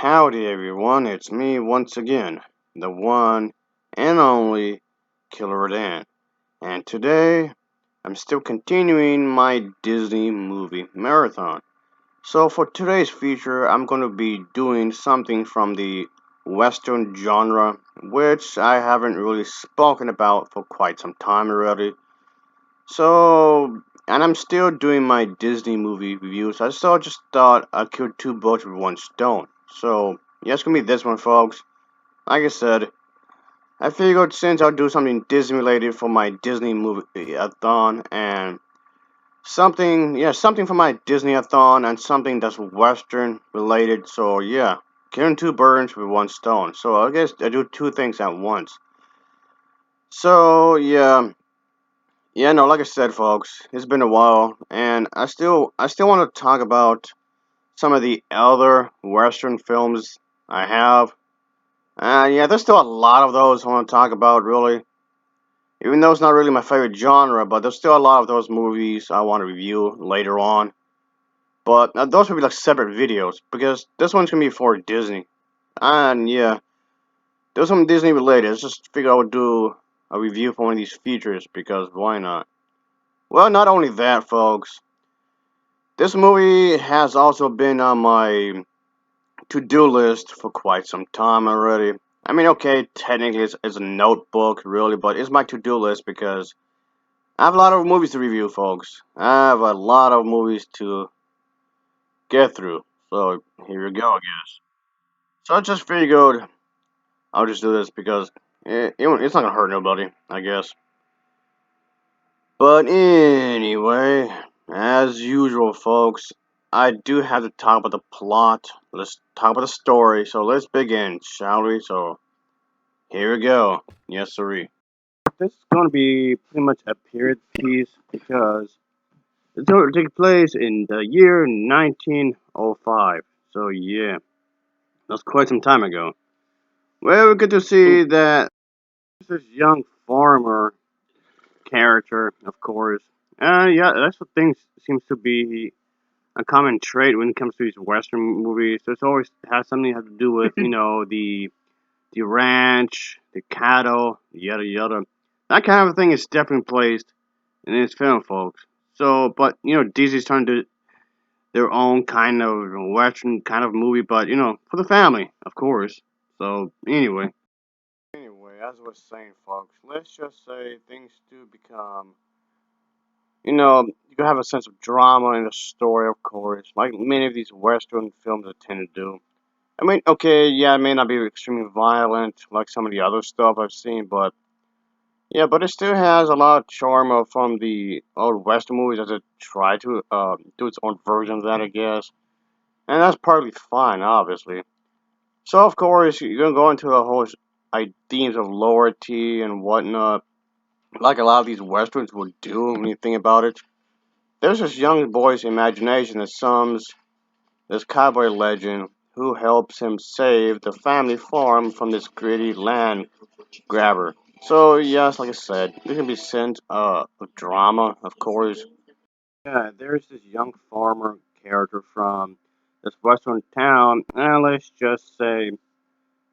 Howdy everyone, it's me once again, the one and only Killer Dan. And today, I'm still continuing my Disney movie marathon. So for today's feature, I'm going to be doing something from the Western genre, which I haven't really spoken about for quite some time already. And I'm still doing my Disney movie reviews. I just thought I'd kill two birds with one stone. Yeah, it's gonna be this one, folks. Like I said, I figured since I'll do something Disney related for my Disney movie-a-thon and something for my Disney-a-thon and something that's Western related. So yeah, killing two birds with one stone. So I guess I do two things at once. So yeah, no, like I said, folks, it's been a while, and I still want to talk about some of the other Western films I have. Yeah, there's still a lot of those I want to talk about, really. Even though it's not really my favorite genre, but there's still a lot of those movies I want to review later on. But those will be like separate videos, because this one's gonna be for Disney. And yeah, there's some Disney related. I just figured I would do a review for one of these features, because why not? Well, not only that, folks. This movie has also been on my to-do list for quite some time already. I mean, okay, technically it's a notebook, really, but it's my to-do list because I have a lot of movies to review, folks. I have a lot of movies to get through. So here we go, I guess. So I just figured I'll just do this because it's not gonna hurt nobody, I guess. But anyway, as usual, folks, I do have to talk about the plot. Let's talk about the story. So let's begin, shall we? So here we go. Yes, sirree. This is going to be pretty much a period piece because it's going to take place in the year 1905. So yeah, that's quite some time ago. Well, we get to see that this young farmer character, of course. Yeah, that's what things seems to be a common trait when it comes to these Western movies. There's always has something to do with the ranch, the cattle, yada yada. That kind of thing is definitely placed in this film, folks. So, but Disney's trying to do their own kind of Western kind of movie, but for the family, of course. So anyway, as I was saying, folks, let's just say things do become you can have a sense of drama in the story, of course, like many of these Western films tend to do. I mean, okay, yeah, it may not be extremely violent like some of the other stuff I've seen, but yeah, but it still has a lot of charm from the old Western movies as it try to do its own version of that, I guess. And that's partly fine, obviously. So, of course, you're gonna go into the whole themes of loyalty and whatnot, like a lot of these Westerns would do when you think about it. There's this young boy's imagination that sums this cowboy legend who helps him save the family farm from this greedy land grabber. So yes, like I said, there can be sense of drama, of course. Yeah, there's this young farmer character from this western town, and let's just say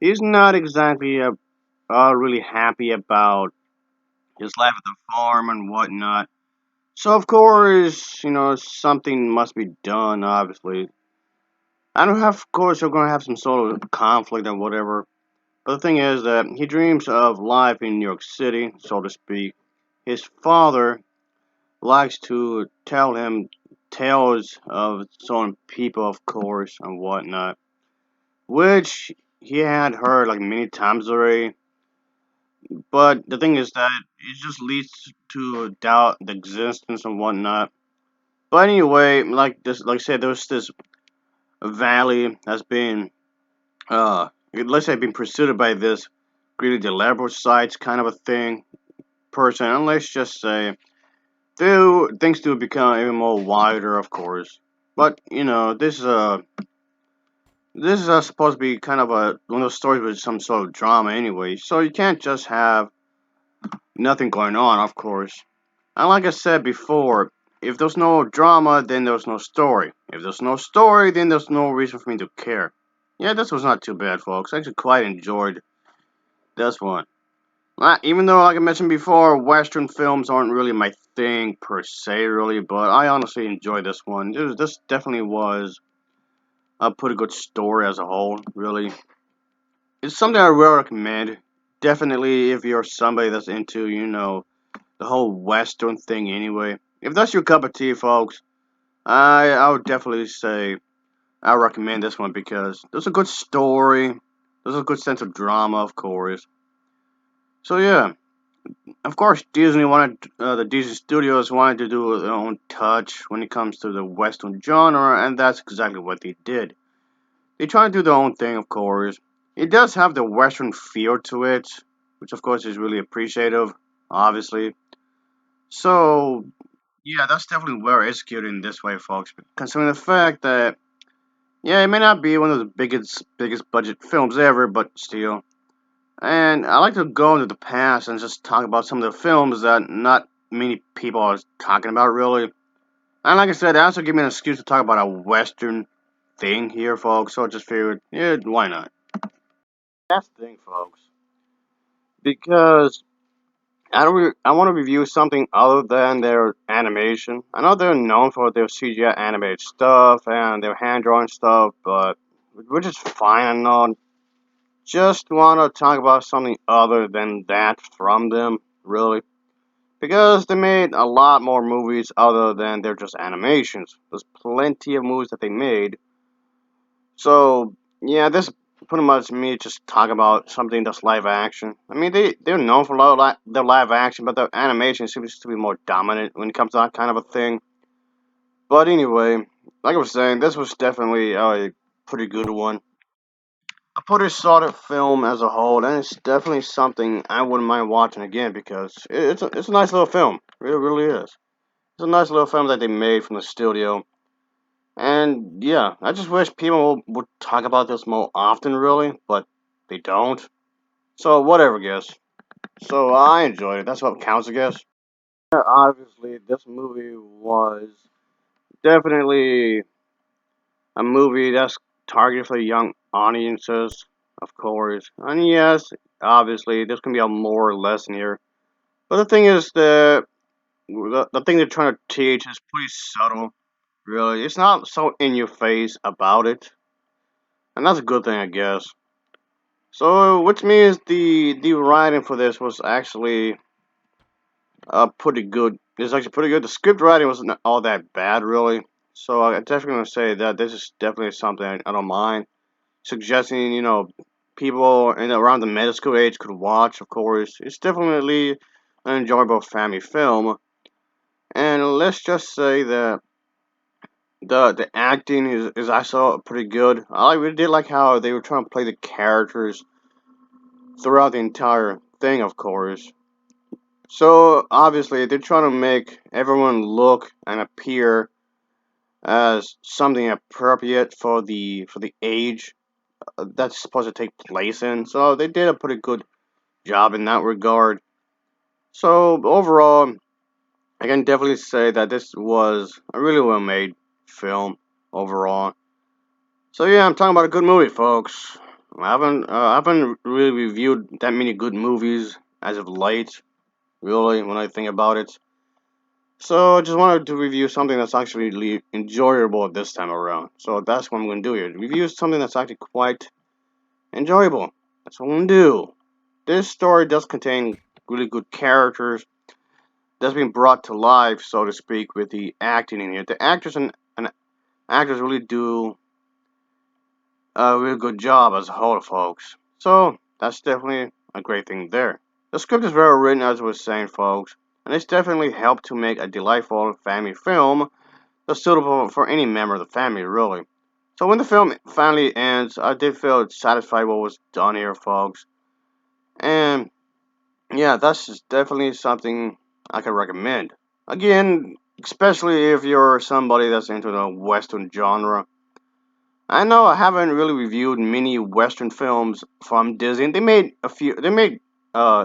he's not exactly really happy about his life at the farm and whatnot. So of course, something must be done. Obviously, I don't have. Of course, we're gonna have some sort of conflict or whatever. But the thing is that he dreams of life in New York City, so to speak. His father likes to tell him tales of some people, of course, and whatnot, which he had heard like many times already. But the thing is that it just leads to doubt the existence and whatnot. But anyway, like I said, there's this valley that's been, let's say, been preceded by this greedy elaborate sites kind of a thing person, and let's just say do things do become even more wider, of course. But this is supposed to be kind of one of those stories with some sort of drama anyway. So you can't just have nothing going on, of course. And like I said before, if there's no drama, then there's no story. If there's no story, then there's no reason for me to care. Yeah, this was not too bad, folks. I actually quite enjoyed this one. Even though, like I mentioned before, Western films aren't really my thing per se, really, but I honestly enjoyed this one. This definitely was a pretty good story as a whole, really. It's something I will recommend. Definitely if you're somebody that's into, the whole Western thing anyway. If that's your cup of tea, folks, I would definitely say I recommend this one because there's a good story, there's a good sense of drama, of course. So yeah, of course the Disney Studios wanted to do their own touch when it comes to the Western genre, and that's exactly what they did. They try to do their own thing, of course. It does have the Western feel to it, which of course is really appreciative, obviously. So yeah, that's definitely well executed in this way, folks. Considering the fact that yeah, it may not be one of the biggest budget films ever, but still. And I like to go into the past and just talk about some of the films that not many people are talking about really. And like I said, it also give me an excuse to talk about a Western thing here, folks. So I just figured, yeah, why not? That's the thing, folks. Because I want to review something other than their animation. I know they're known for their CGI animated stuff and their hand drawn stuff, but which is fine. I know. Just want to talk about something other than that from them, really. Because they made a lot more movies other than they're just animations. There's plenty of movies that they made. So, yeah, this pretty much me just talk about something that's live action. I mean, they're known for a lot of their live action, but their animation seems to be more dominant when it comes to that kind of a thing. But anyway, like I was saying, this was definitely a pretty good one. A pretty solid film as a whole, and it's definitely something I wouldn't mind watching again because it's a nice little film. It really is. It's a nice little film that they made from the studio. And yeah, I just wish people would talk about this more often, really, but they don't. So whatever, guess. So I enjoyed it. That's what counts, I guess. Yeah, obviously, this movie was definitely a movie that's targeted for young audiences, of course. And yes, obviously, there's gonna be a more lesson here. But the thing is that the thing they're trying to teach is pretty subtle. Really, it's not so in your face about it, and that's a good thing, I guess. So, which means the writing for this was actually pretty good. It's actually pretty good. The script writing wasn't all that bad, really. So I definitely gonna say that this is definitely something I don't mind suggesting. People in around the middle school age could watch. Of course, it's definitely an enjoyable family film. And let's just say that the acting is also pretty good. I really did like how they were trying to play the characters throughout the entire thing, of course. So obviously they're trying to make everyone look and appear as something appropriate for the age that's supposed to take place in. So they did a pretty good job in that regard. So overall, I can definitely say that this was a really well made film overall. So yeah, I'm talking about a good movie, folks. I haven't really reviewed that many good movies as of late. Really, when I think about it. So I just wanted to review something that's actually enjoyable this time around. So that's what I'm going to do here. Review something that's actually quite enjoyable. That's what I'm going to do. This story does contain really good characters that's been brought to life, so to speak, with the acting in here. The actors and actors really do a really good job as a whole, folks. So that's definitely a great thing there. The script is well written, as I was saying, folks, and it's definitely helped to make a delightful family film that's suitable for any member of the family, really. So when the film finally ends, I did feel satisfied with what was done here, folks. And yeah, that's just definitely something I can recommend. Again, especially if you're somebody that's into the Western genre. I know I haven't really reviewed many Western films from Disney. They made a few. They made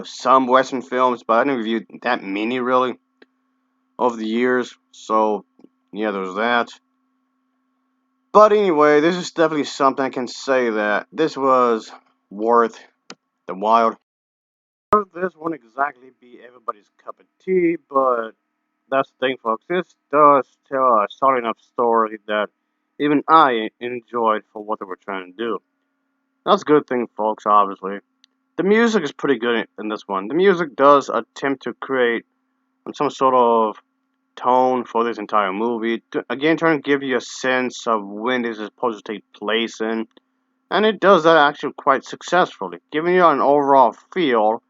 some Western films, but I didn't review that many really over the years. So yeah, there's that. But anyway, this is definitely something I can say that this was worth the while. This won't exactly be everybody's cup of tea, but that's the thing, folks. This does tell a solid enough story that even I enjoyed for what they were trying to do. That's a good thing, folks, obviously. The music is pretty good in this one. The music does attempt to create some sort of tone for this entire movie. Again, trying to give you a sense of when this is supposed to take place in. And it does that actually quite successfully, giving you an overall feel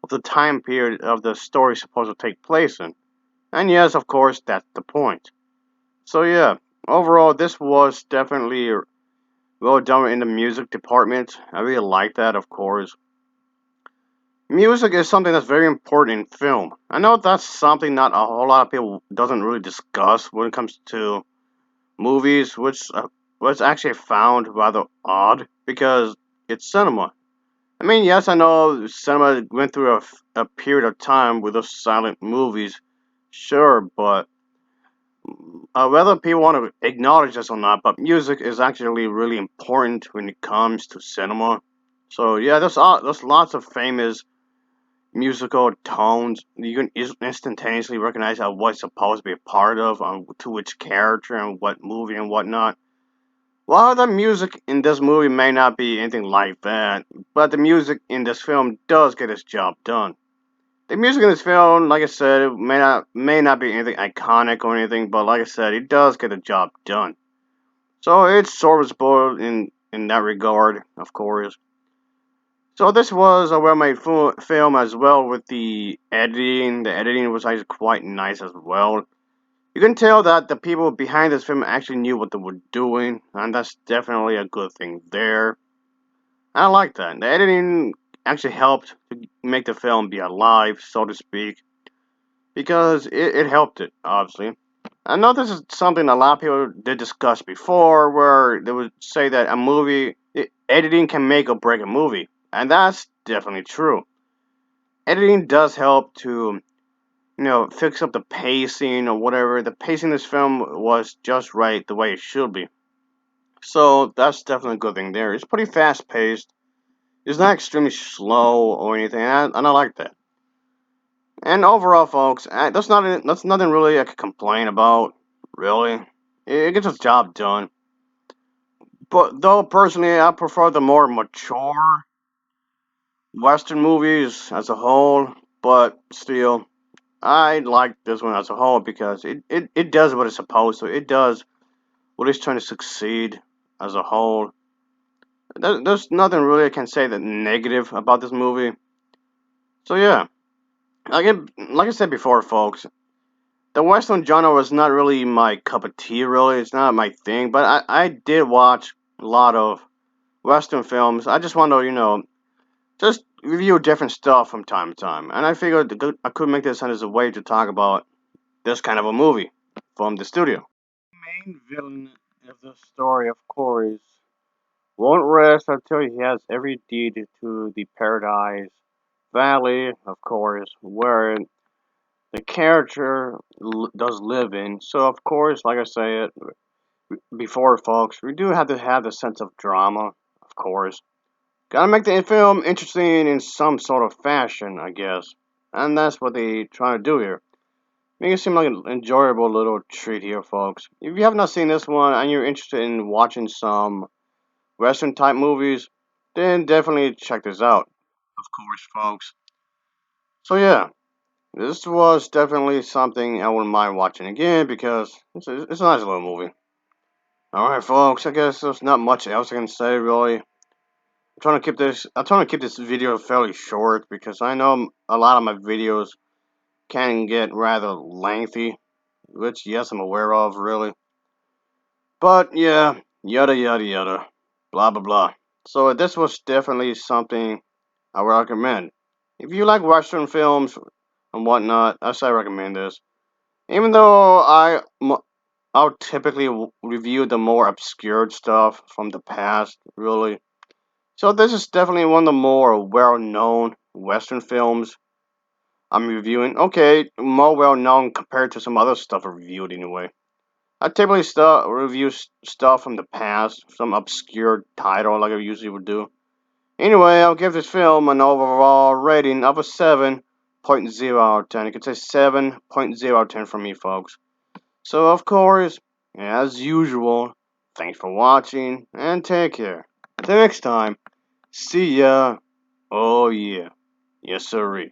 of the time period of the story supposed to take place in. And yes, of course, that's the point. So yeah, overall, this was definitely well done in the music department. I really like that, of course. Music is something that's very important in film. I know that's something not a whole lot of people doesn't really discuss when it comes to movies, which actually found rather odd because it's cinema. I mean, yes, I know cinema went through a period of time with those silent movies, sure, but whether people want to acknowledge this or not, but music is actually really important when it comes to cinema. So yeah, there's lots of famous musical tones you can instantaneously recognize what's supposed to be a part of, to which character and what movie and whatnot. While the music in this movie may not be anything like that, but the music in this film does get its job done. The music in this film, like I said, it may not be anything iconic or anything, but like I said, it does get the job done. So it's serviceable in that regard, of course. So this was a well-made film as well with the editing. The editing was actually quite nice as well. You can tell that the people behind this film actually knew what they were doing, and that's definitely a good thing there. I like that. The editing actually helped to make the film be alive, so to speak, because it helped it, obviously. I know this is something a lot of people did discuss before, where they would say that editing can make or break a movie, and that's definitely true. Editing does help to, fix up the pacing or whatever. The pacing in this film was just right the way it should be. So that's definitely a good thing there. It's pretty fast paced. It's not extremely slow or anything, and I like that. And overall, folks, that's nothing really I could complain about. Really, it gets its job done. But though personally, I prefer the more mature Western movies as a whole. But still, I like this one as a whole because it does what it's supposed to. It does what it's trying to succeed as a whole. There's nothing really I can say that negative about this movie. So yeah, like I said before, folks, the Western genre was not really my cup of tea. Really, it's not my thing. But I did watch a lot of Western films. I just want to just review different stuff from time to time, and I figured I could make this as a way to talk about this kind of a movie from the studio. Main villain of the story, of course, won't rest until he has every deed to the Paradise Valley, of course, where the character does live in. So, of course, like I said before, folks, we do have to have the sense of drama, of course. Gotta make the film interesting in some sort of fashion, I guess. And that's what they try to do here. Make it seem like an enjoyable little treat here, folks. If you have not seen this one and you're interested in watching some Western type movies, then definitely check this out. Of course, folks. So yeah, this was definitely something I wouldn't mind watching again because it's a nice little movie. Alright, folks, I guess there's not much else I can say really. I'm trying to keep this video fairly short because I know a lot of my videos can get rather lengthy, which yes, I'm aware of really. But yeah, yada yada yada, blah blah blah. So this was definitely something I would recommend. If you like Western films and whatnot, I say recommend this. Even though I'll typically review the more obscure stuff from the past, really. So this is definitely one of the more well-known Western films I'm reviewing. Okay, more well-known compared to some other stuff I reviewed anyway. I typically review stuff from the past, some obscure title like I usually would do. Anyway, I'll give this film an overall rating of a 7.0 out of 10. You could say 7.0 out of 10 from me, folks. So, of course, as usual, thanks for watching and take care. Until next time, see ya. Oh, yeah. Yes, sirree.